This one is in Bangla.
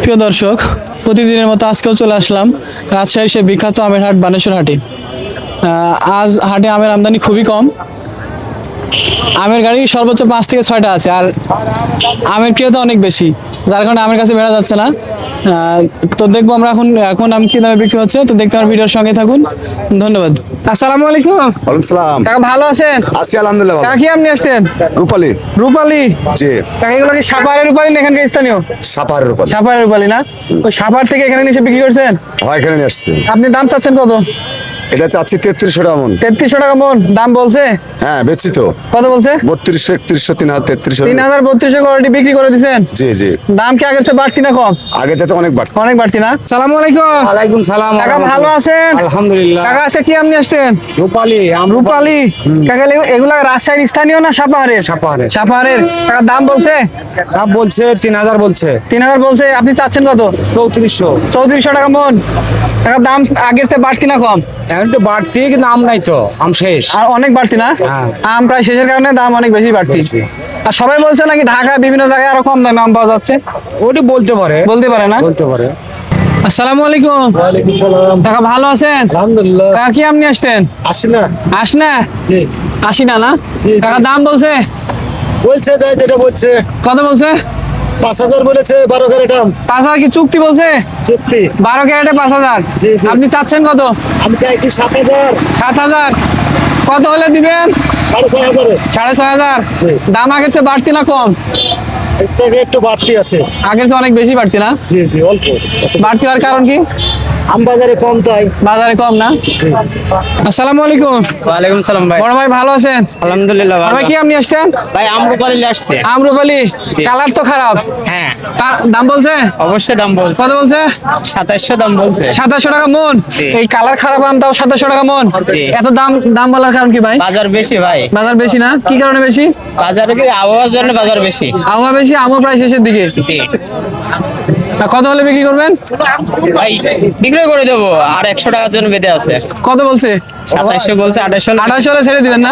প্রিয় দর্শক, প্রতিদিনের মতো আজকেও চলে আসলাম রাজশাহীর সে বিখ্যাত আমের হাট বানেশ্বর হাটে। আজ হাটে আমের আমদানি খুবই কম। আমের গাড়ি সর্বোচ্চ 5 থেকে 6টা আছে, আর আমের ক্রেতা অনেক বেশি, যার কারণে আমের কাছে বেড়া যাচ্ছে না। তো দেখবো আমরা এখন আম কি দামে বিক্রি হচ্ছে, তো দেখতে আমার ভিডিওর সঙ্গে থাকুন। ধন্যবাদ। আসসালামু আলাইকুম। ওয়ালাইকুম সালাম। কাকা ভালো আছেন? আছি আলহামদুলিল্লাহ ভালো। কাকা কি আম নিয়ে আসছেন? রূপালী। রূপালী? জি। কাকা এগুলো কি সাপাহারের রূপালী না এখানকার স্থানীয়? সাপাহারের রূপালী। সাপাহারের রূপালী না? ওই সাপাহার থেকে এখানে নিয়ে এসে বিক্রি করছেন? হয় এখানে নিয়ে আসছি। আপনি দাম চাচ্ছেন কত? এটা চাচ্ছি 3300 টাকা মন। 3300 টাকা মন দাম বলছে? হ্যাঁ বেচছি তো। কত বলছে? 3200 3100 3300 3032 কোয়ালিটি বিক্রি করে দিছেন? জি জি। দাম কি আগের চেয়ে বাড়তি না কম? আগে যেতে অনেক বাড়তি। অনেক বাড়তি না? সালামু আলাইকুম। ওয়ালাইকুম সালাম। কাকা ভালো আছেন? আলহামদুলিল্লাহ। কাকা আছে কি আপনি আসছেন? রূপালী রূপালী? কাকা এগুলা রাজশাহীর স্থানীয় না সাপাহারের? সাপাহারের। সাপাহারের। কাকা দাম বলছে? দাম বলছে 3000 বলছে। 3000 বলছে, আপনি চাচ্ছেন কত? 3400। 3400 টাকা মন। কাকা দাম আগের চেয়ে বাড়তি না কম? এখন তো বাড়তি, কিন্তু আম নাই তো, আম শেষ। আর অনেক বাড়তি না? হ্যাঁ। আম প্রায় শেষের কারণে দাম অনেক বেশি বাড়তি। আর সবাই বলছে নাকি ঢাকা বিভিন্ন জায়গায় আরো কম দামে আম পাওয়া যাচ্ছে? ওটি বলতে পারে, বলতে পারে না? বলতে পারে। আসসালামু আলাইকুম। ওয়ালাইকুম সালাম। কাকা ভালো আছেন? আলহামদুলিল্লাহ। কাকা কি আপনি আসতেন? আসি না। না? জি। 80 না? জি। কাকা দাম বলছে? বলছে যাই যেটা বলছে কত বলছে? 5000 বলেছে 12 ক্যারেট আম 5000 কি চুক্তি বলছে? চুক্তি। 12 ক্যারেটে 5000? জি, জি। আপনি চাচ্ছেন কত? আমি চাইছি 7000 7000? কত হলে দিবেন? 6500 6500? জি। দাম আগের চেয়ে বাড়তি না কম? এর থেকে একটু বাড়তি আছে। আগের চেয়ে অনেক বেশি বাড়তি না? জি জি অল্প। বাড়তি হওয়ার কারণ কি? আম বাজারে কম তাই। বাজারে কম না? আসসালামু আলাইকুম। ওয়ালাইকুম সালাম ভাই। বড় ভাই ভালো আছেন? আলহামদুলিল্লাহ ভালো। ভাই কি আপনি আসছেন? ভাই আমরুপালি আসছে। আমরুপালি? জি। কালার তো খারাপ। হ্যাঁ, দাম বলছে? অবশ্যই দাম বলছে। কত বলছে? 2700 দাম বলছে। 2700 টাকা মন? জি। এই কালার খারাপ আম তাও 2700 টাকা মন? জি। এত দাম বলার কারণ কি ভাই? বাজার বেশি ভাই। বাজার বেশি না? কি কারণে বেশি? বাজারে কি আবহাওয়ার জন্য বাজার বেশি। আবহাওয়া বেশি, আমও প্রায় শেষের দিকে। জি তা কত হলে বিক্রি করবেন? ভাই, বিক্রি করে দেবো। আর 100 টাকার জন্য বেঁধে আছে। কত বলছে? 2700 বলছে, 2800 2800 হলে ছেড়ে দিবেন না?